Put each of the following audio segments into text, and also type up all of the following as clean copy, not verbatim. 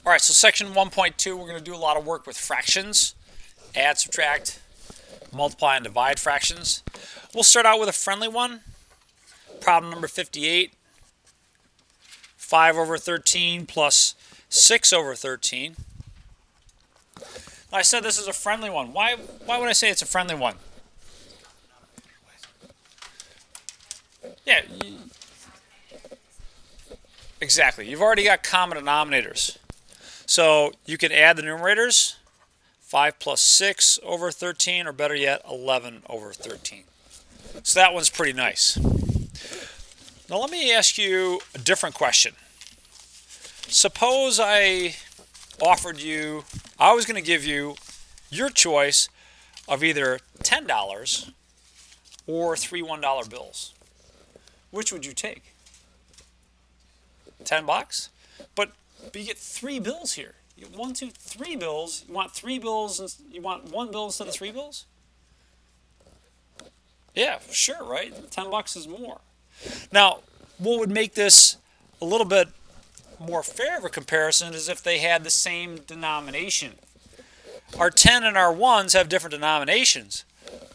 All right, so section 1.2, we're going to do a lot of work with fractions, add, subtract, multiply, and divide fractions. We'll start out with a friendly one. Problem number 58, 5 over 13 plus 6 over 13. Now, I said this is a friendly one. Why would I say it's a friendly one? Yeah, exactly. You've already got common denominators. So you can add the numerators, 5 plus 6 over 13, or better yet, 11 over 13. So that one's pretty nice. Now let me ask you a different question. Suppose I offered you, I was going to give you your choice of either $10 or 3 $1 bills. Which would you take? 10 bucks? But you get 3 bills here. You get 1, 2, 3 bills. You want 3 bills, and you want 1 bill instead of 3 bills? Yeah, sure, right? 10 bucks is more. Now, what would make this a little bit more fair of a comparison is if they had the same denomination. Our 10 and our 1s have different denominations.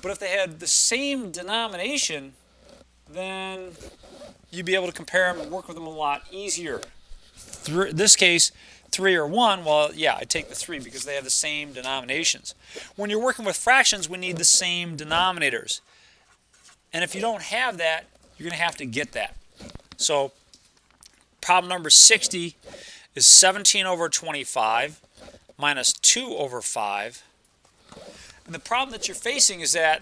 But if they had the same denomination, then you'd be able to compare them and work with them a lot easier. In this case, 3 or 1, well, yeah, I take the 3 because they have the same denominations. When you're working with fractions, we need the same denominators. And if you don't have that, you're going to have to get that. So problem number 60 is 17 over 25 minus 2 over 5. And the problem that you're facing is that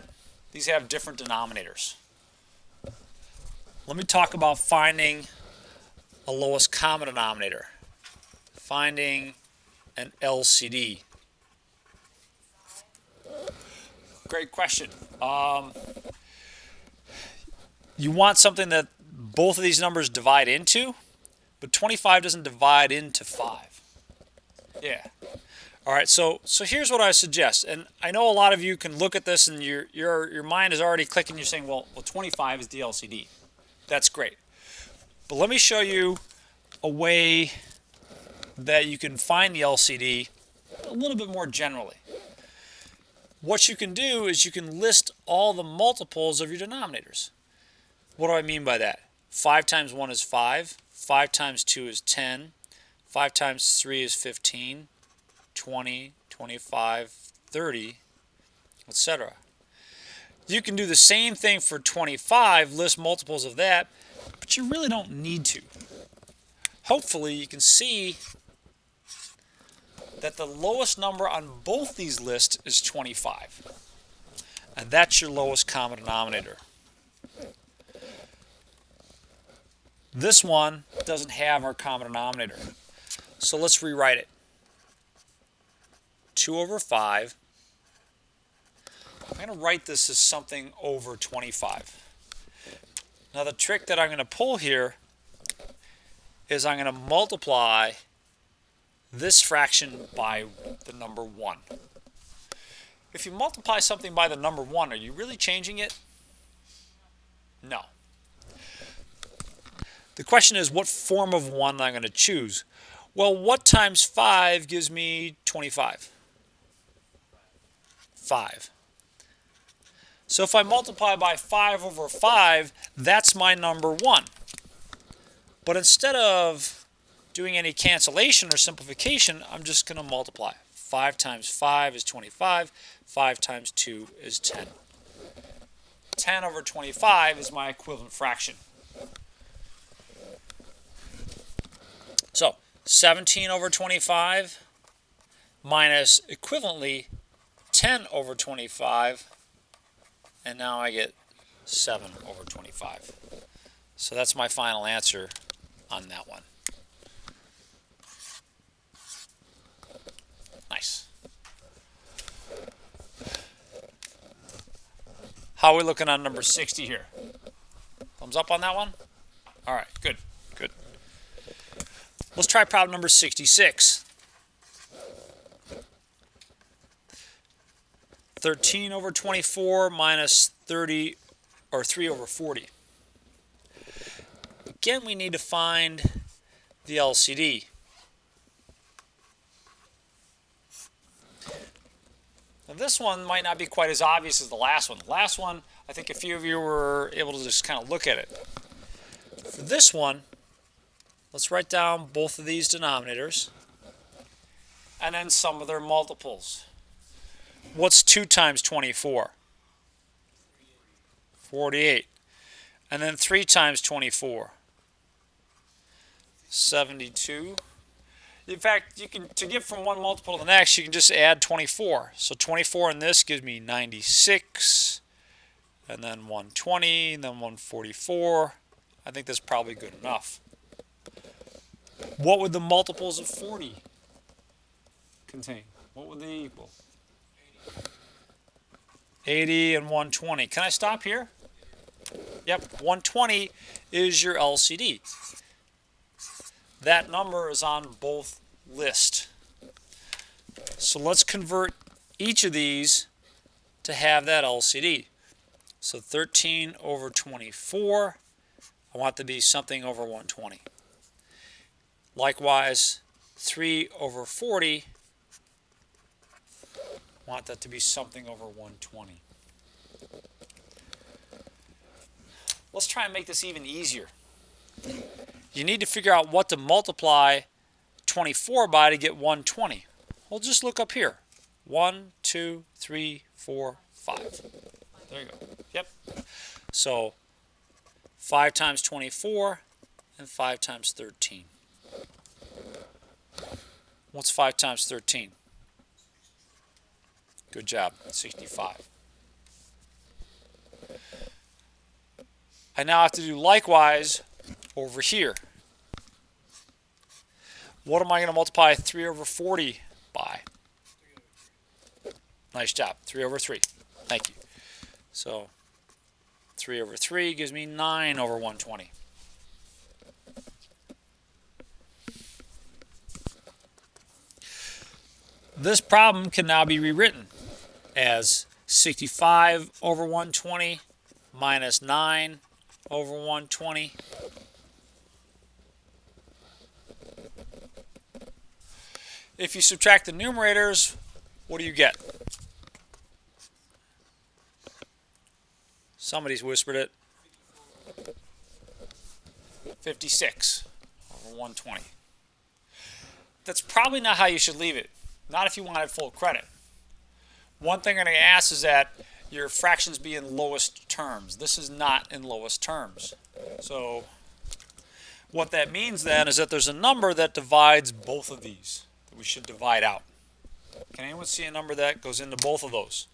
these have different denominators. Let me talk about finding a lowest common denominator. Finding an LCD. Great question. You want something that both of these numbers divide into, but 25 doesn't divide into 5. Yeah. All right, so here's what I suggest. And I know a lot of you can look at this and your mind is already clicking. You're saying, well, 25 is the LCD. That's great. But let me show you a way that you can find the LCD a little bit more generally. What you can do is you can list all the multiples of your denominators. What do I mean by that? 5 times 1 is 5. 5 times 2 is 10. 5 times 3 is 15. 20, 25, 30, etc. You can do the same thing for 25, list multiples of that, but you really don't need to. Hopefully you can see that the lowest number on both these lists is 25. And that's your lowest common denominator. This one doesn't have our common denominator. So let's rewrite it. 2 over 5. I'm going to write this as something over 25. Now the trick that I'm going to pull here is I'm going to multiply this fraction by the number 1. If you multiply something by the number 1, are you really changing it? No. The question is, what form of 1 am I going to choose? Well, what times 5 gives me 25? 5. So if I multiply by 5 over 5, that's my number 1. But instead of doing any cancellation or simplification, I'm just going to multiply. 5 times 5 is 25. 5 times 2 is 10. 10 over 25 is my equivalent fraction. So 17 over 25 minus equivalently 10 over 25, and now I get 7 over 25. So that's my final answer on that one. Nice. How are we looking on number 60 here? Thumbs up on that one? All right, good, good. Let's try problem number 66. 13 over 24 minus 30, or 3 over 40. Again, we need to find the LCD. Now this one might not be quite as obvious as the last one. The last one, I think a few of you were able to just kind of look at it. For this one, let's write down both of these denominators and then some of their multiples. What's 2 times 24? 48. And then 3 times 24? 72. In fact, you can, to get from one multiple to the next, you can just add 24. So 24 in this gives me 96, and then 120, and then 144. I think that's probably good enough. What would the multiples of 40 contain? What would they equal? 80 and 120. Can I stop here? Yep, 120 is your LCD. That number is on both lists. So let's convert each of these to have that LCD. So 13 over 24, I want to be something over 120. Likewise, 3 over 40, I want that to be something over 120. Let's try and make this even easier. You need to figure out what to multiply 24 by to get 120. Well, just look up here. 1, 2, 3, 4, 5. There you go. Yep. So 5 times 24 and 5 times 13. What's 5 times 13? Good job. 65. I now have to do likewise over here. What am I going to multiply 3 over 40 by? Nice job. 3 over 3. Thank you. So 3 over 3 gives me 9 over 120. This problem can now be rewritten as 65 over 120 minus 9 over 120. If you subtract the numerators, what do you get? Somebody's whispered it. 56 over 120. That's probably not how you should leave it. Not if you wanted full credit. One thing I'm going to ask is that your fractions be in lowest terms. This is not in lowest terms. So what that means then is that there's a number that divides both of these that we should divide out. Can anyone see a number that goes into both of those?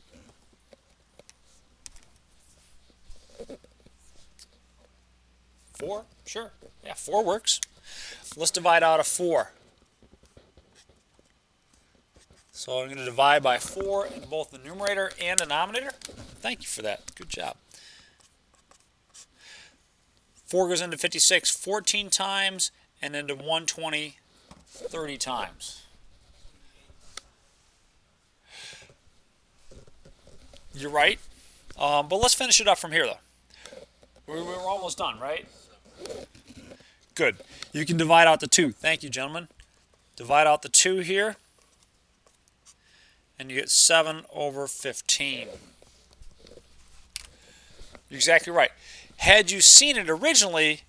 4? Sure. Yeah, 4 works. Let's divide out a 4. So I'm going to divide by 4 in both the numerator and denominator. Thank you for that. Good job. 4 goes into 56 14 times and into 120 30 times. You're right. But let's finish it up from here, though. We're almost done, right? Good. You can divide out the 2. Thank you, gentlemen. Divide out the 2 here. And you get 7 over 15. You're exactly right. Had you seen it originally,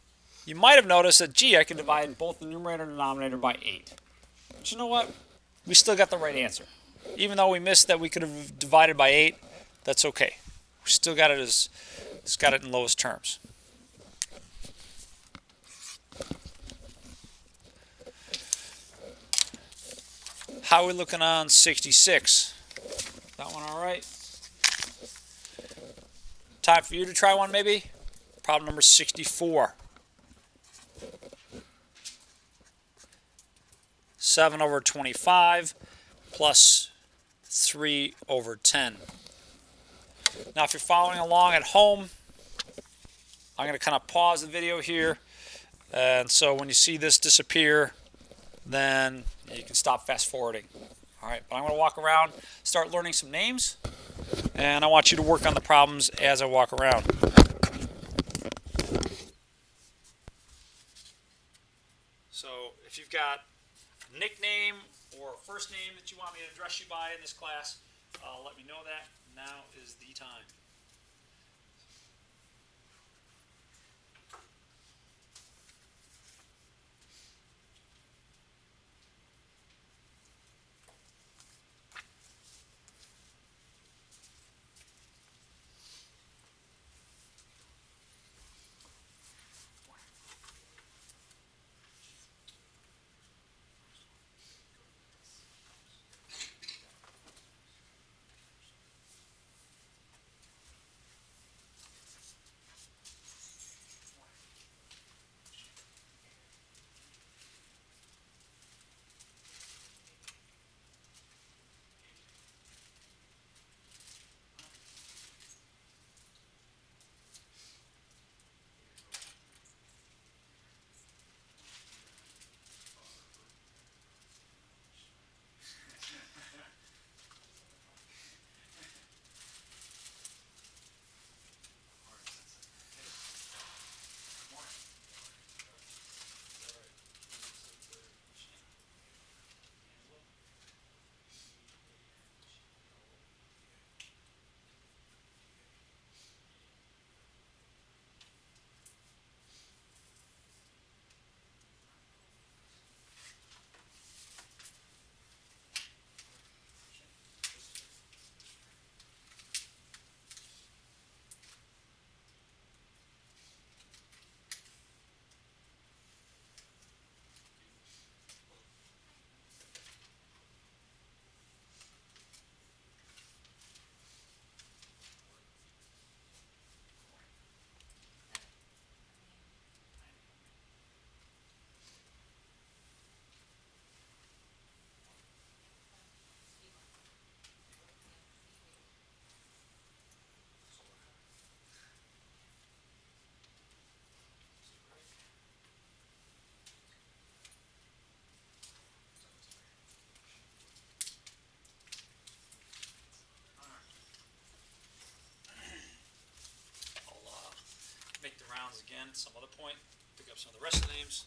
you might have noticed that, gee, I can divide both the numerator and denominator by 8. But you know what? We still got the right answer. Even though we missed that we could have divided by 8, that's okay. We still got it as, it's got it in lowest terms. How are we looking on 66? That one all right? Time for you to try one maybe? Problem number 64. 7 over 25 plus 3 over 10. Now if you're following along at home, I'm going to kind of pause the video here. And so when you see this disappear, then you can stop fast forwarding. All right, but I'm going to walk around, start learning some names, and I want you to work on the problems as I walk around. So if you've got a nickname or a first name that you want me to address you by in this class, let me know that. Now is the time. Make the rounds again at some other point. Pick up some of the rest of the names.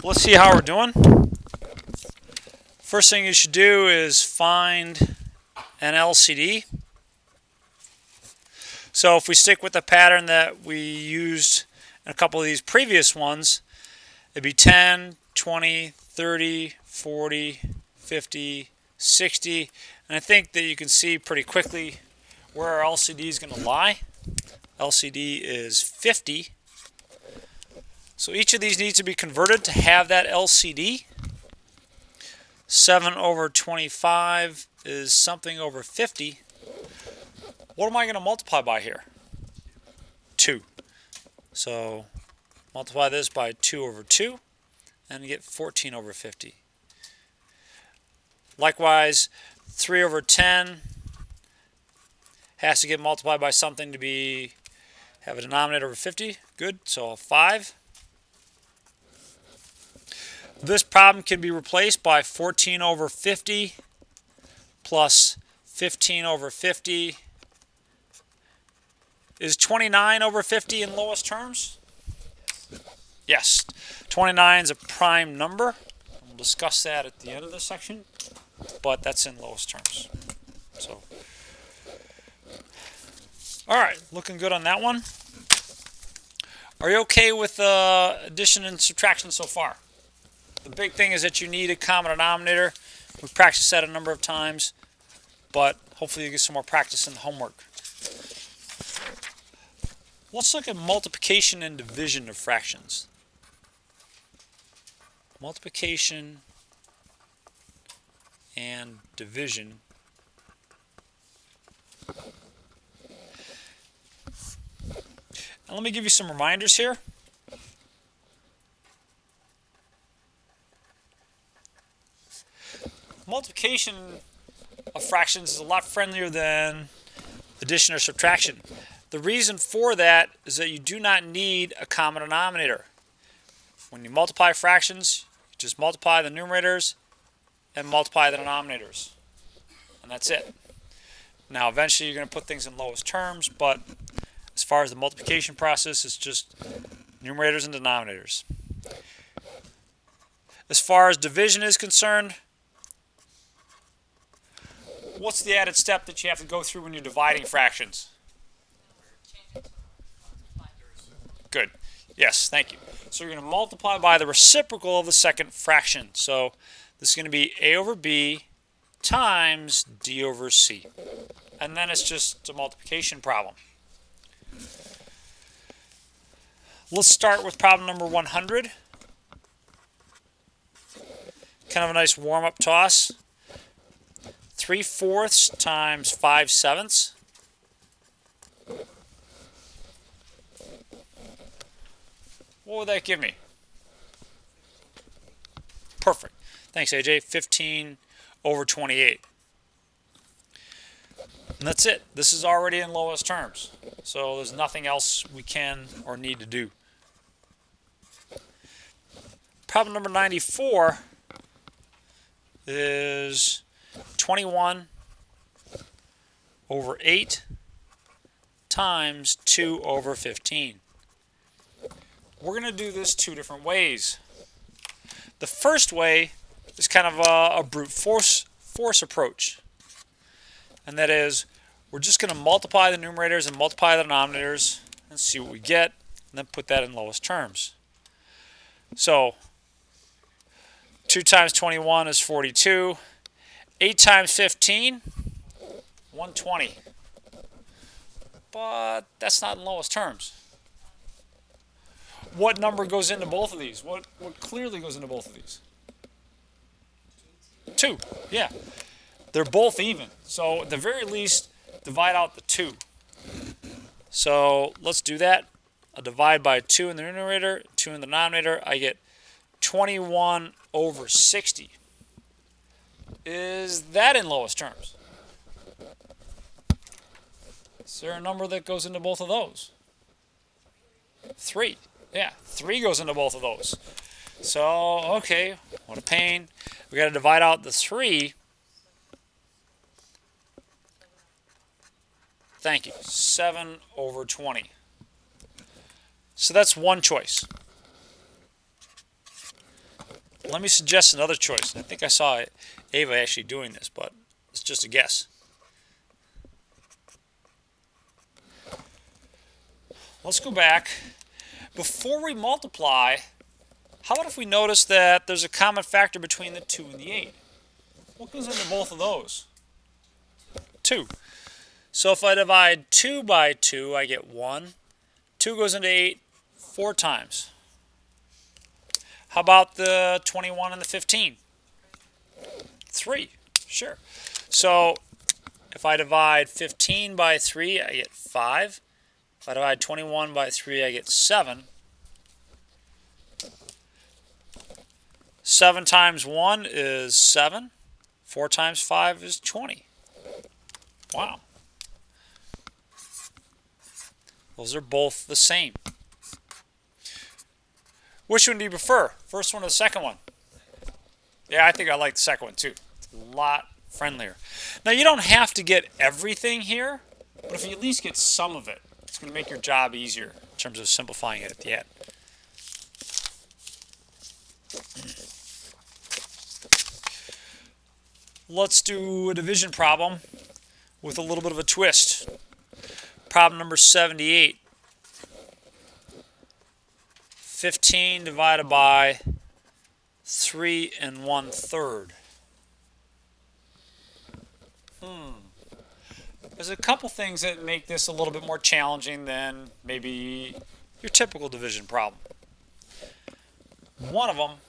Let's see how we're doing. First thing you should do is find an LCD. So if we stick with the pattern that we used in a couple of these previous ones, it'd be 10, 20, 30, 40, 50, 60. And I think that you can see pretty quickly where our LCD is going to lie. LCD is 50. So each of these needs to be converted to have that LCD. 7 over 25 is something over 50. What am I going to multiply by here? 2. So multiply this by 2 over 2 and you get 14 over 50. Likewise, 3 over 10 has to get multiplied by something to have a denominator over 50. Good, so 5. This problem can be replaced by 14 over 50 plus 15 over 50. Is 29 over 50 in lowest terms? Yes. 29 is a prime number. We'll discuss that at the end of this section, but that's in lowest terms. So, all right, looking good on that one. Are you okay with addition and subtraction so far? The big thing is that you need a common denominator. We've practiced that a number of times, but hopefully you get some more practice in the homework. Let's look at multiplication and division of fractions. Multiplication and division. Now let me give you some reminders here. Multiplication of fractions is a lot friendlier than addition or subtraction. The reason for that is that you do not need a common denominator. When you multiply fractions, you just multiply the numerators and multiply the denominators. And that's it. Now eventually you're going to put things in lowest terms, but as far as the multiplication process, it's just numerators and denominators. As far as division is concerned, what's the added step that you have to go through when you're dividing fractions? Good. Yes, thank you. So you're going to multiply by the reciprocal of the second fraction. So this is going to be a over b times d over c. And then it's just a multiplication problem. Let's start with problem number 100. Kind of a nice warm-up toss. 3/4 times 5/7. What would that give me? Perfect. Thanks, AJ. 15 over 28. And that's it. This is already in lowest terms. So there's nothing else we can or need to do. Problem number 94 is 21 over 8 times 2 over 15. We're going to do this two different ways. The first way is kind of a brute force approach. And that is, we're just going to multiply the numerators and multiply the denominators and see what we get, and then put that in lowest terms. So 2 times 21 is 42. 8 times 15, 120. But that's not in lowest terms. What number goes into both of these? What clearly goes into both of these? 2. Yeah. They're both even. So at the very least, divide out the 2. So let's do that. I'll divide by 2 in the numerator, 2 in the denominator. I get 21 over 60. Is that in lowest terms? Is there a number that goes into both of those? 3. Yeah, 3 goes into both of those. So, okay, what a pain. We got to divide out the 3. Thank you. 7 over 20. So that's one choice. Let me suggest another choice. I think I saw Ava actually doing this, but it's just a guess. Let's go back. Before we multiply, how about if we notice that there's a common factor between the 2 and the 8? What goes into both of those? 2. So if I divide 2 by 2, I get 1. 2 goes into 8 4 times. How about the 21 and the 15? 3. Sure. So if I divide 15 by 3, I get 5. If I divide 21 by 3, I get 7. 7 times 1 is 7. 4 times 5 is 20. Wow. Those are both the same. Which one do you prefer? First one or the second one? Yeah, I think I like the second one too. It's a lot friendlier. Now, you don't have to get everything here, but if you at least get some of it, it's going to make your job easier in terms of simplifying it at the end. Let's do a division problem with a little bit of a twist. Problem number 78. 15 divided by 3 1/3. There's a couple things that make this a little bit more challenging than maybe your typical division problem. One of them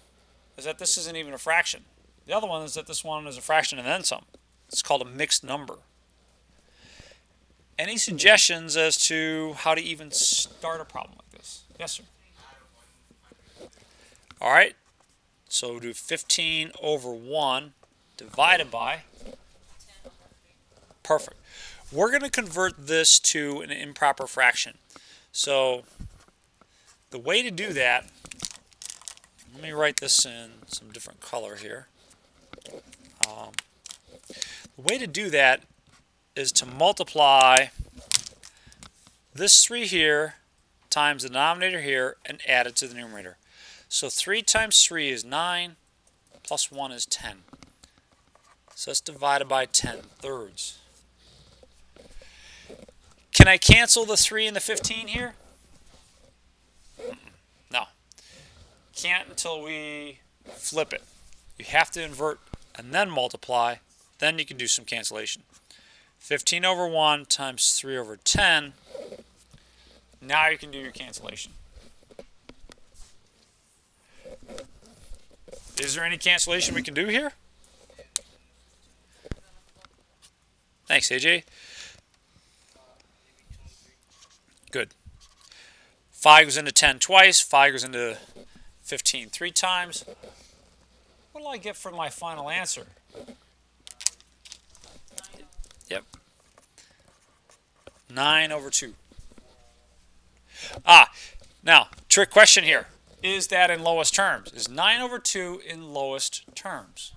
is that this isn't even a fraction. The other one is that this one is a fraction and then some. It's called a mixed number. Any suggestions as to how to even start a problem like this? Yes, sir. All right. So we'll do 15 over 1 divided by. Perfect. We're going to convert this to an improper fraction. So the way to do that, let me write this in some different color here. The way to do that is to multiply this 3 here times the denominator here and add it to the numerator. So 3 times 3 is 9, plus 1 is 10. So that's divided by 10/3. Can I cancel the 3 and the 15 here? No. Can't until we flip it. You have to invert and then multiply. Then you can do some cancellation. 15 over 1 times 3 over 10. Now you can do your cancellation. Is there any cancellation we can do here? Thanks, AJ. Good. 5 goes into 10 twice. 5 goes into 15 3 times. What do I get for my final answer? Yep. 9 over 2. Now, trick question here. Is that in lowest terms? Is 9 over 2 in lowest terms?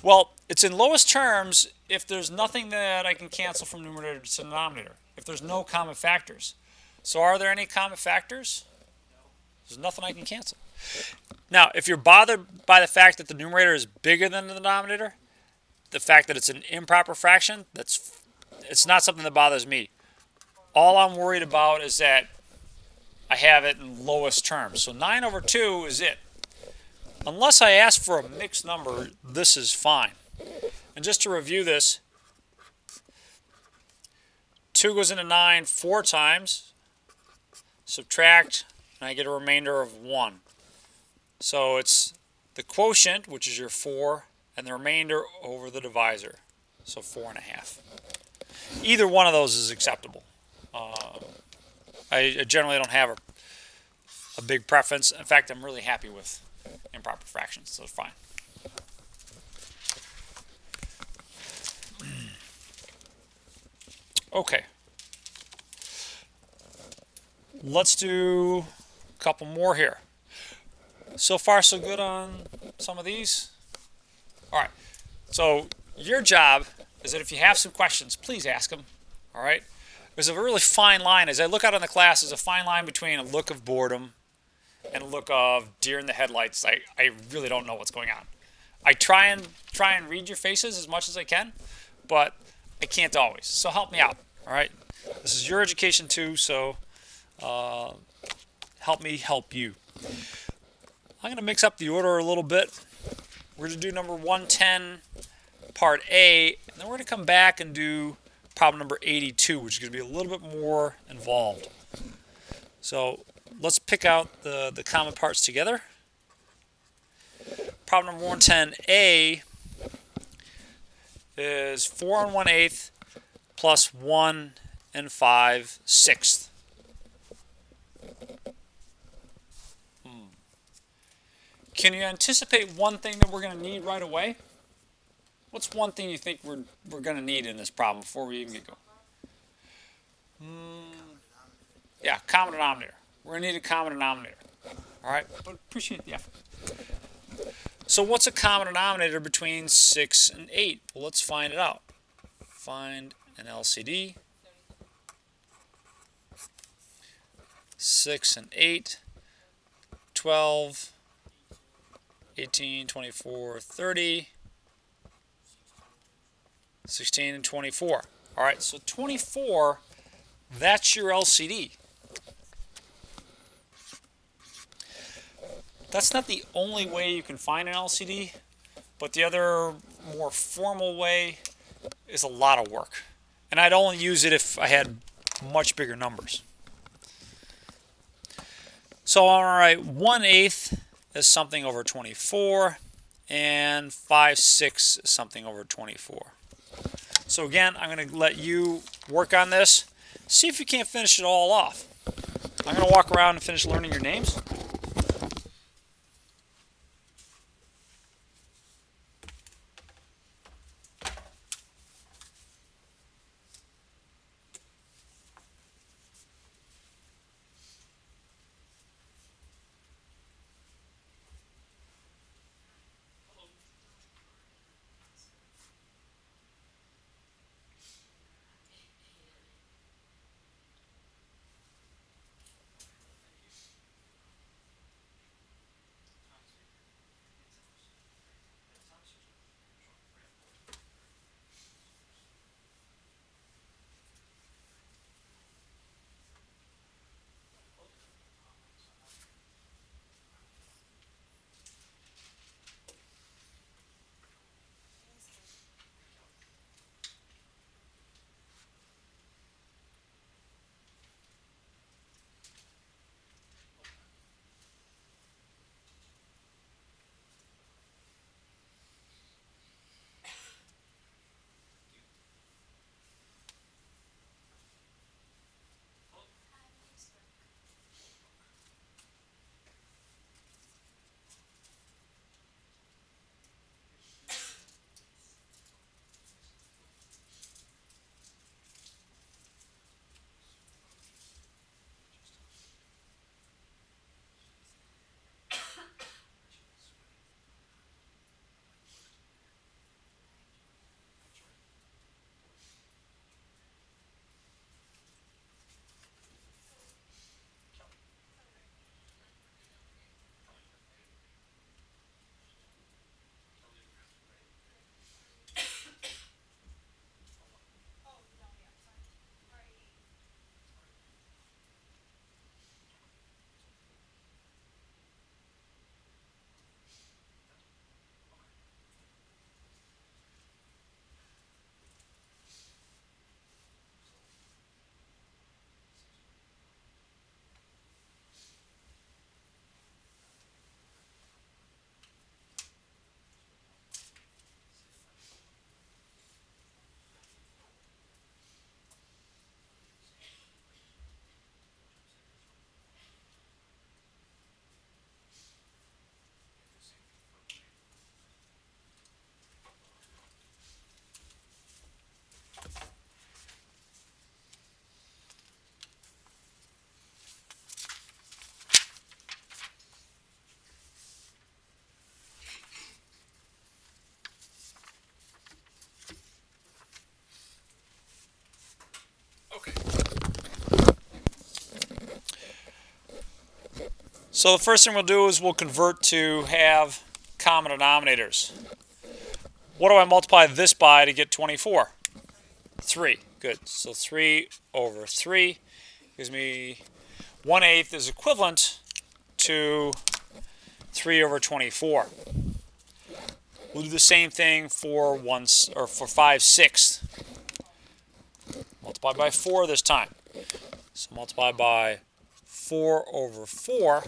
Well, it's in lowest terms if there's nothing that I can cancel from numerator to denominator, if there's no common factors. So are there any common factors? There's nothing I can cancel. Now, if you're bothered by the fact that the numerator is bigger than the denominator, the fact that it's an improper fraction, it's not something that bothers me. All I'm worried about is that I have it in lowest terms. So 9 over 2 is it. Unless I ask for a mixed number, this is fine. And just to review this, 2 goes into 9 4 times. Subtract, and I get a remainder of 1. So it's the quotient, which is your 4, and the remainder over the divisor. So 4.5. Either one of those is acceptable. I generally don't have a big preference. In fact, I'm really happy with improper fractions, so it's fine. Okay. Let's do a couple more here. So far, so good on some of these? All right. So your job is that if you have some questions, please ask them. All right. There's a really fine line. As I look out on the class, there's a fine line between a look of boredom and a look of deer in the headlights. I really don't know what's going on. I try and read your faces as much as I can, but I can't always. So help me out. All right. This is your education too, so help me help you. I'm going to mix up the order a little bit. We're going to do number 110, part A, and then we're going to come back and do problem number 82, which is going to be a little bit more involved. So let's pick out the common parts together. Problem number 110A is 4 1/8 plus 1 5/6. Can you anticipate one thing that we're going to need right away? What's one thing you think we're going to need in this problem before we even get going? Yeah, common denominator. We're going to need a common denominator. All right, but appreciate the effort. So what's a common denominator between 6 and 8? Well, let's find it out. Find an LCD. 6 and 8, 12, 18, 24, 30, 16, and 24. All right, so 24, that's your LCD. That's not the only way you can find an LCD, but the other more formal way is a lot of work. And I'd only use it if I had much bigger numbers. So all right, 1/8 is something over 24, and 5/6 is something over 24. So again, I'm going to let you work on this. See if you can't finish it all off. I'm going to walk around and finish learning your names. So the first thing we'll do is we'll convert to have common denominators. What do I multiply this by to get 24? 3. Good. So 3 over 3 gives me 1/8 is equivalent to 3 over 24. We'll do the same thing for 5/6. Multiply by 4 this time. So multiply by 4 over 4.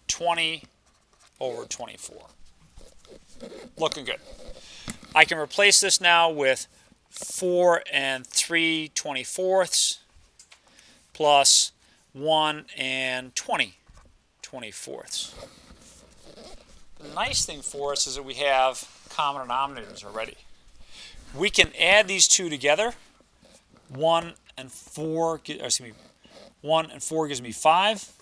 20 over 24. Looking good. I can replace this now with 4 and 3/24 plus 1 and 20/24. The nice thing for us is that we have common denominators already. We can add these two together. 1 and 4 gives me 5.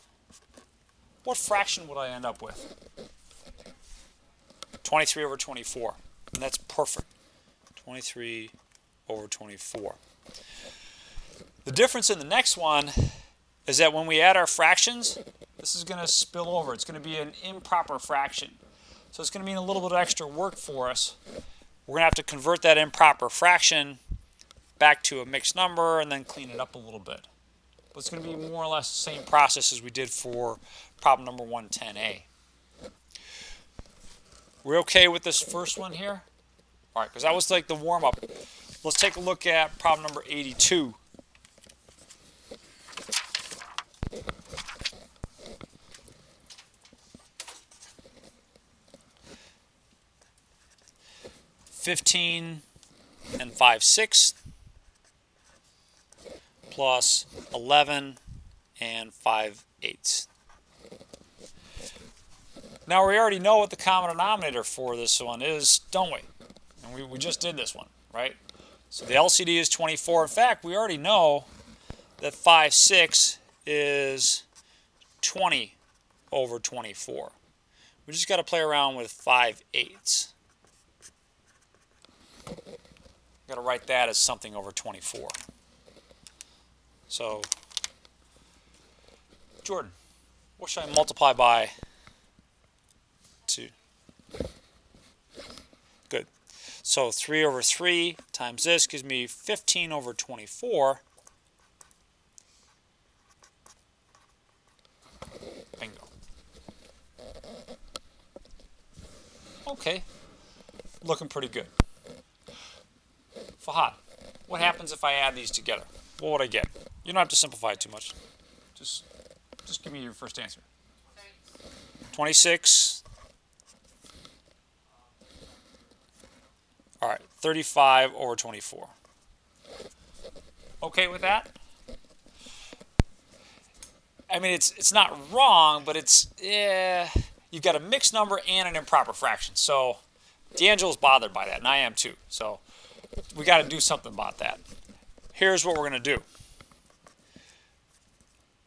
What fraction would I end up with? 23 over 24. And that's perfect. 23 over 24. The difference in the next one is that when we add our fractions, this is going to spill over. It's going to be an improper fraction. So it's going to mean a little bit of extra work for us. We're going to have to convert that improper fraction back to a mixed number and then clean it up a little bit. But it's going to be more or less the same process as we did for problem number 110A. We're okay with this first one here? All right, because that was like the warm-up. Let's take a look at problem number 82. $15 and 5/6 plus 11 and 5/8. Now we already know what the common denominator for this one is, don't we? And we just did this one, right? So the LCD is 24. In fact, we already know that 5/6 is 20 over 24. We just got to play around with 5/8. Got to write that as something over 24. So, Jordan, what should I multiply by? 2. Good. So 3 over 3 times this gives me 15 over 24. Bingo. Okay. Looking pretty good. Fahad, what happens if I add these together? What would I get? You don't have to simplify it too much. Just give me your first answer. 26. All right, 35 over 24. Okay with that? I mean, it's not wrong, but you've got a mixed number and an improper fraction. So D'Angelo's bothered by that, and I am too. So we got to do something about that. Here's what we're going to do.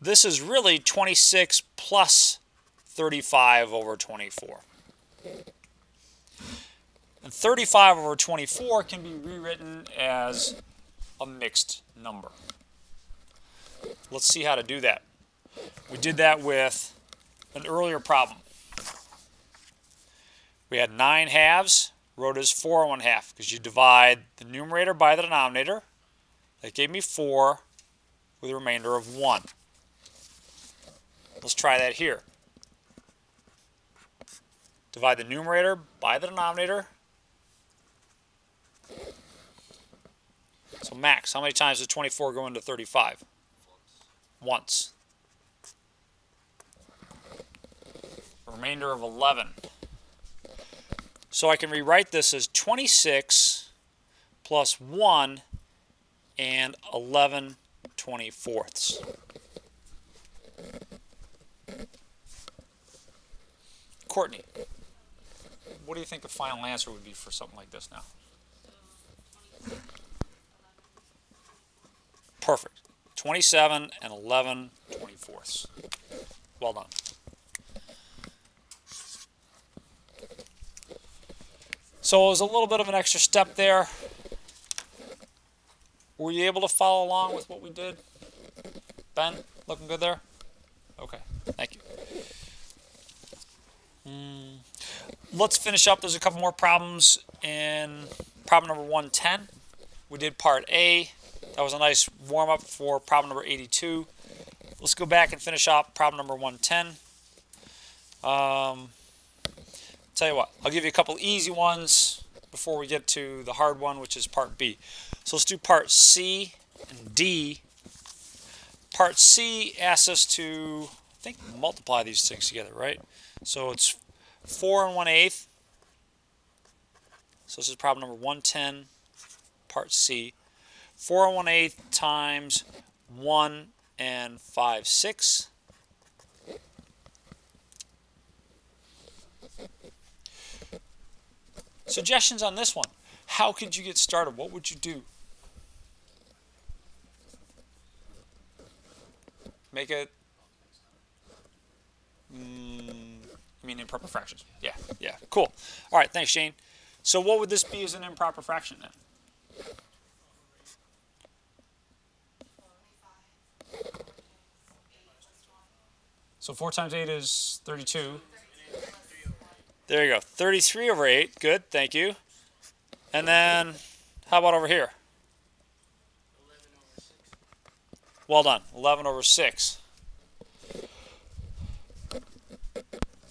This is really 26 plus 35 over 24. And 35 over 24 can be rewritten as a mixed number. Let's see how to do that. We did that with an earlier problem. We had 9 halves, wrote as 4 1/2, because you divide the numerator by the denominator. That gave me 4 with a remainder of 1. Let's try that here. Divide the numerator by the denominator. So max, how many times does 24 go into 35? Once. A remainder of 11. So I can rewrite this as 26 plus 1 and 11/24. Courtney, what do you think the final answer would be for something like this now? Perfect. 27 and 11/24. Well done. So it was a little bit of an extra step there. Were you able to follow along with what we did? Ben, looking good there? Okay, thank you. Let's finish up. There's a couple more problems in problem number 110. We did part A. That was a nice warm-up for problem number 82. Let's go back and finish up problem number 110. Tell you what, I'll give you a couple easy ones before we get to the hard one, which is part B. So let's do part C and D. Part C asks us to, I think, multiply these things together, right? So it's 4 1/8. So this is problem number 110, part C. 4 1/8 times 1 5/6. Suggestions on this one. How could you get started? What would you do? Make it, I mean improper fractions. Yeah, cool. All right, thanks, Shane. So what would this be as an improper fraction then? So 4 times 8 is 32. There you go. 33 over 8. Good, thank you. And then, how about over here? Well done. 11 over 6.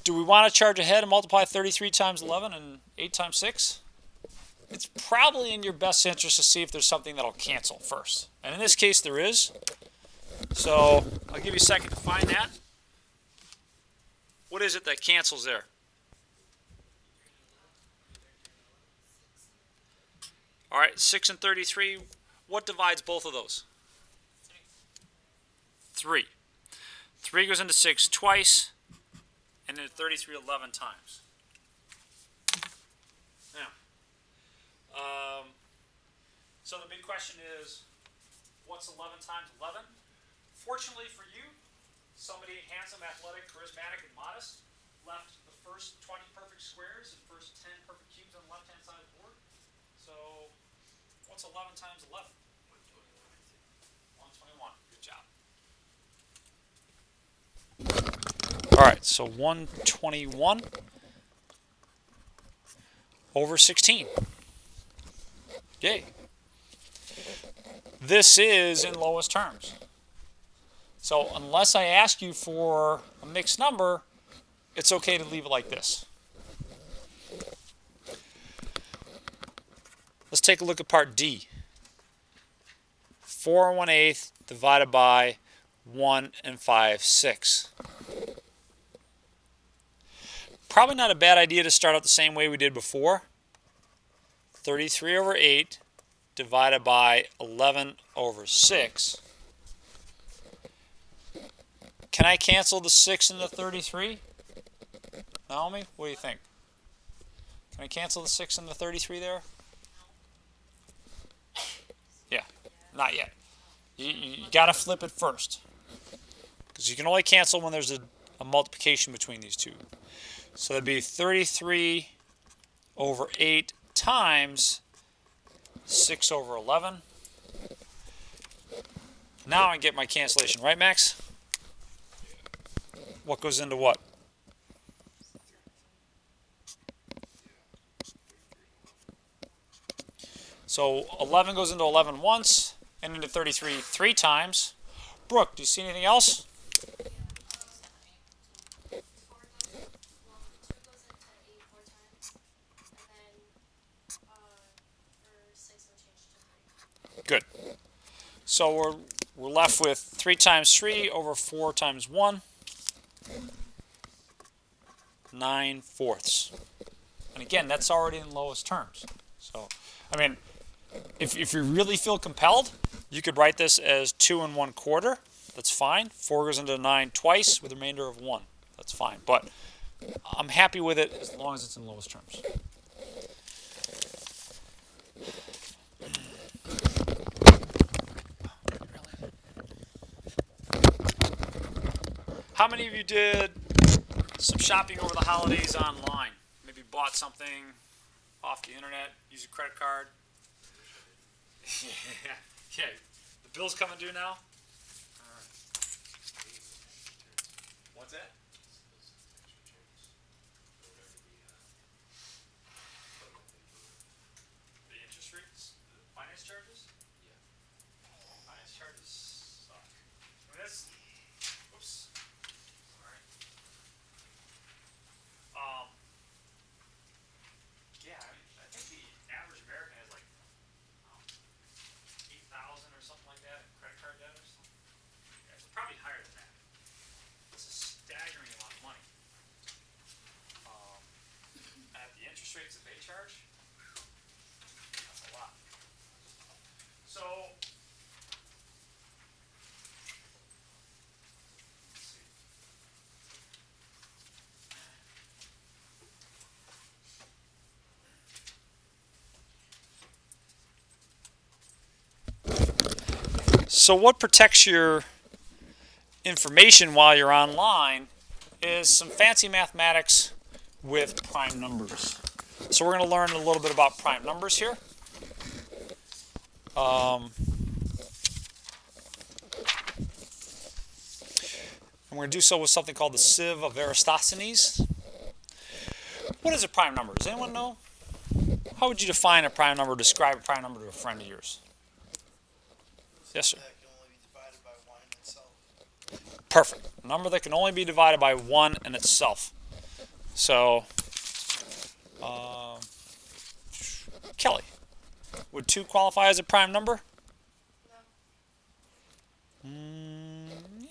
Do we want to charge ahead and multiply 33 times 11 and 8 times 6? It's probably in your best interest to see if there's something that'll cancel first. And in this case, there is. So I'll give you a second to find that. What is it that cancels there? All right, 6 and 33. What divides both of those? 3. 3 goes into 6 twice, and then 33 11 times. Now, so the big question is, what's 11 times 11? Fortunately for you, somebody handsome, athletic, charismatic, and modest left the first 20 perfect squares and first 10 perfect cubes on the left-hand side of the board. So, what's 11 times 11? 121. Good job. All right, so 121 over 16. Yay. This is in lowest terms. So unless I ask you for a mixed number, it's okay to leave it like this. Let's take a look at part D. 4 1/8 divided by 1 5/6. Probably not a bad idea to start out the same way we did before. 33 over 8 divided by 11 over 6. Can I cancel the 6 and the 33? Naomi, what do you think? Can I cancel the 6 and the 33 there? Yeah, not yet. You got to flip it first. Because you can only cancel when there's a multiplication between these two. So that'd be 33 over 8 times 6 over 11. Now I get my cancellation, right, Max? What goes into what? So 11 goes into 11 once, and into 33 3 times. Brooke, do you see anything else? Good. So we're left with 3 times 3 over 4 times 1. 9/4. And again, that's already in lowest terms. So, I mean, if you really feel compelled, you could write this as 2 1/4. That's fine. 4 goes into 9 twice with a remainder of 1. That's fine. But I'm happy with it as long as it's in lowest terms. How many of you did some shopping over the holidays online? Maybe bought something off the internet, used a credit card? Yeah. The bill's coming due now? charge? That's a lot. So, let's see. So what protects your information while you're online is some fancy mathematics with prime numbers. So we're going to learn a little bit about prime numbers here. And we're going to do so with something called the sieve of Eratosthenes. What is a prime number? Does anyone know? How would you define a prime number, describe a prime number to a friend of yours? Yes, sir. That can only be divided by 1 in itself. Perfect. A number that can only be divided by 1 in itself. So, Kelly, would 2 qualify as a prime number? No.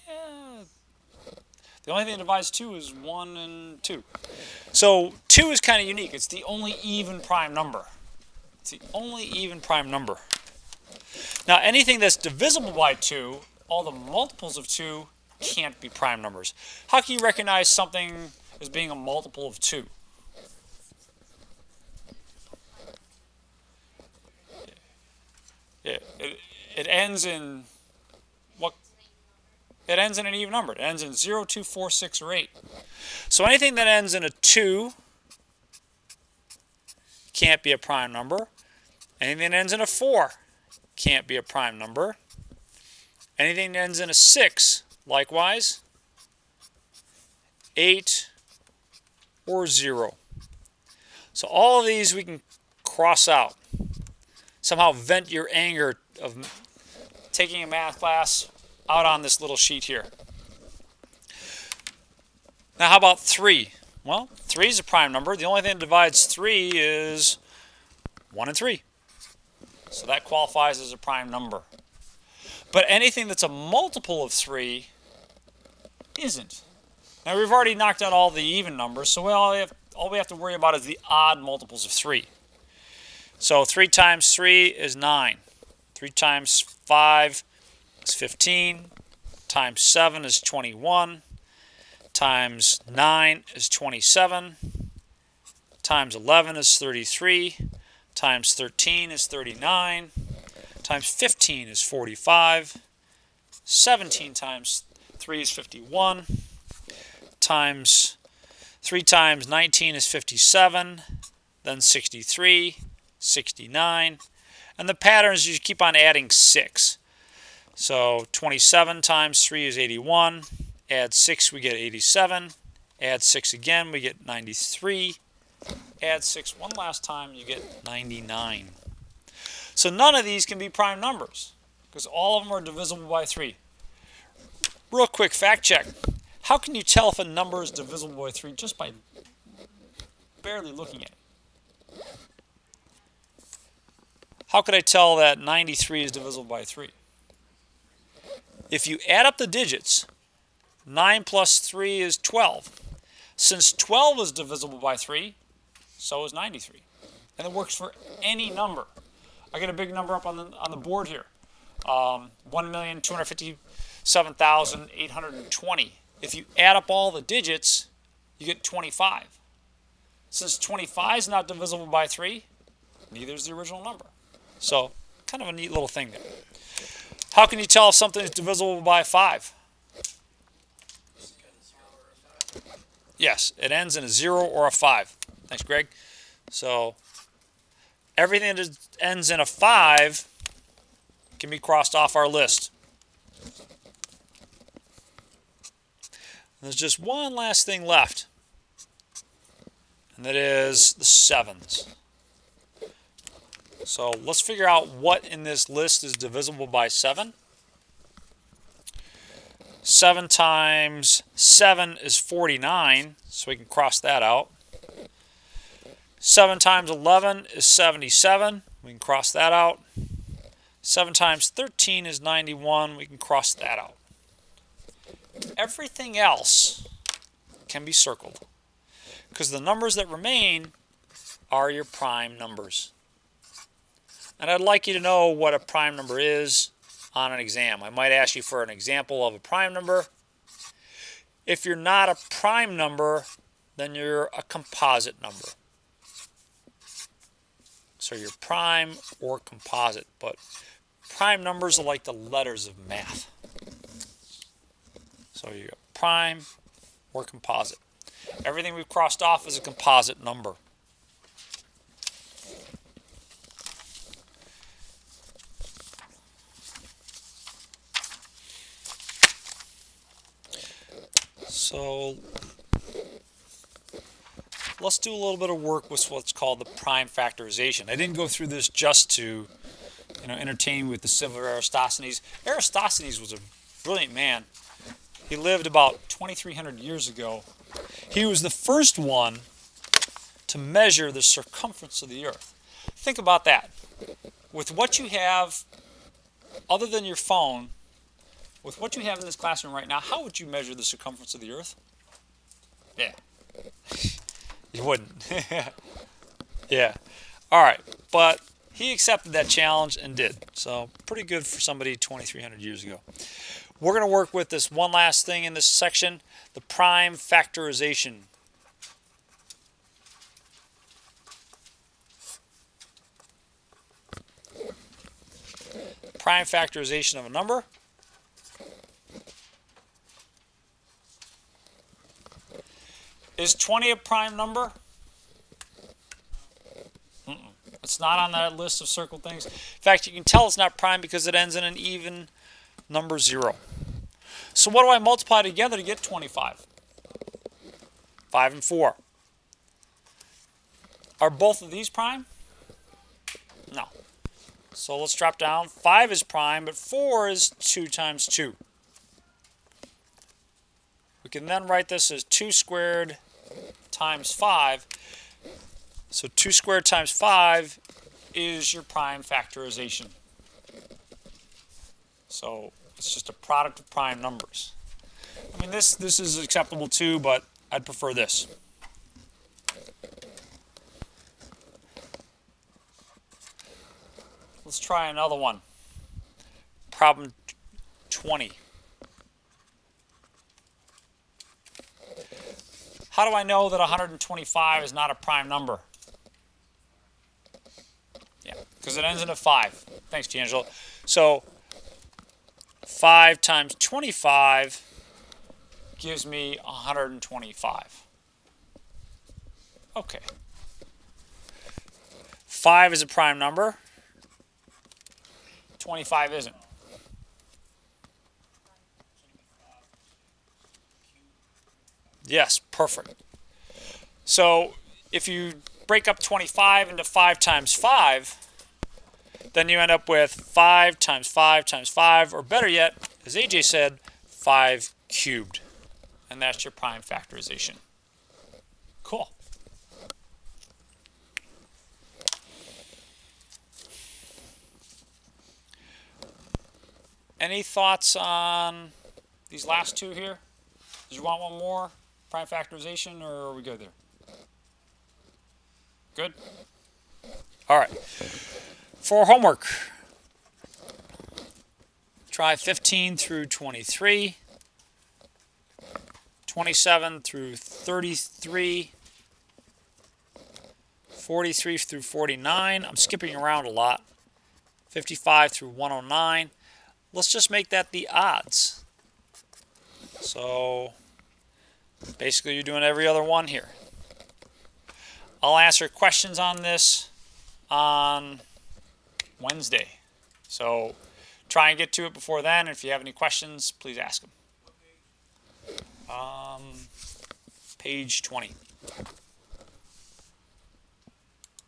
Yeah. The only thing that divides 2 is 1 and 2. So 2 is kind of unique. It's the only even prime number. It's the only even prime number. Now anything that's divisible by 2, all the multiples of 2 can't be prime numbers. How can you recognize something as being a multiple of 2? Yeah, it ends in what? It ends in an even number. It ends in 0, 2, 4, 6, or 8. So anything that ends in a 2 can't be a prime number. Anything that ends in a 4 can't be a prime number. Anything that ends in a 6, likewise, 8 or 0. So all of these we can cross out. Somehow vent your anger of taking a math class out on this little sheet here. Now how about 3? Well, 3 is a prime number. The only thing that divides 3 is 1 and 3. So that qualifies as a prime number. But anything that's a multiple of 3 isn't. Now we've already knocked out all the even numbers, so all we have to worry about is the odd multiples of 3. So 3 times 3 is 9. 3 times 5 is 15. Times 7 is 21. Times 9 is 27. Times 11 is 33. Times 13 is 39. Times 15 is 45. 17 times 3 is 51. Times 3 times 19 is 57. Then 63. 69, and the pattern is you keep on adding 6. So 27 times 3 is 81, add 6 we get 87, add 6 again we get 93, add 6 one last time you get 99. So none of these can be prime numbers because all of them are divisible by 3. Real quick fact check. How can you tell if a number is divisible by 3 just by barely looking at it? How could I tell that 93 is divisible by 3? If you add up the digits, 9 plus 3 is 12. Since 12 is divisible by 3, so is 93. And it works for any number. I get a big number up on the board here. 1,257,820. If you add up all the digits, you get 25. Since 25 is not divisible by 3, neither is the original number. So, kind of a neat little thing there. How can you tell if something is divisible by 5? Yes, it ends in a 0 or a 5. Thanks, Greg. So, everything that ends in a 5 can be crossed off our list. There's just one last thing left, and that is the 7s. So let's figure out what in this list is divisible by 7. 7 times 7 is 49, so we can cross that out. 7 times 11 is 77, we can cross that out. 7 times 13 is 91, we can cross that out. Everything else can be circled because the numbers that remain are your prime numbers. And I'd like you to know what a prime number is on an exam. I might ask you for an example of a prime number. If you're not a prime number, then you're a composite number. So you're prime or composite, but prime numbers are like the letters of math. So you're prime or composite. Everything we've crossed off is a composite number. So let's do a little bit of work with what's called the prime factorization. I didn't go through this just to entertain with the symbol of Eratosthenes. Eratosthenes was a brilliant man. He lived about 2,300 years ago. He was the first one to measure the circumference of the Earth. Think about that. With what you have, other than your phone, with what you have in this classroom right now, how would you measure the circumference of the Earth? Yeah. You wouldn't. Yeah. All right. But he accepted that challenge and did. So pretty good for somebody 2,300 years ago. We're going to work with this one last thing in this section, the prime factorization. Prime factorization of a number. Is 20 a prime number? It's not on that list of circled things. In fact, you can tell it's not prime because it ends in an even number 0. So what do I multiply together to get 25? 5 and 4. Are both of these prime? No. So let's drop down. 5 is prime, but 4 is 2 times 2. We can then write this as 2 squared times 5. So 2 squared times 5 is your prime factorization. So it's just a product of prime numbers. I mean, this is acceptable too, but I'd prefer this. Let's try another one. Problem 20. How do I know that 125 is not a prime number? Yeah, because it ends in a 5. Thanks, D'Angelo. So 5 times 25 gives me 125. Okay. 5 is a prime number. 25 isn't. Yes, perfect. So if you break up 25 into 5 times 5, then you end up with 5 times 5 times 5, or better yet, as AJ said, 5 cubed. And that's your prime factorization. Cool. Any thoughts on these last two here? Did you want one more? Prime factorization, or are we good there? Good? All right. For homework, try 15 through 23, 27 through 33, 43 through 49. I'm skipping around a lot. 55 through 109. Let's just make that the odds. So basically you're doing every other one here. I'll answer questions on this on Wednesday. So try and get to it before then. If you have any questions, please ask them. Page 20.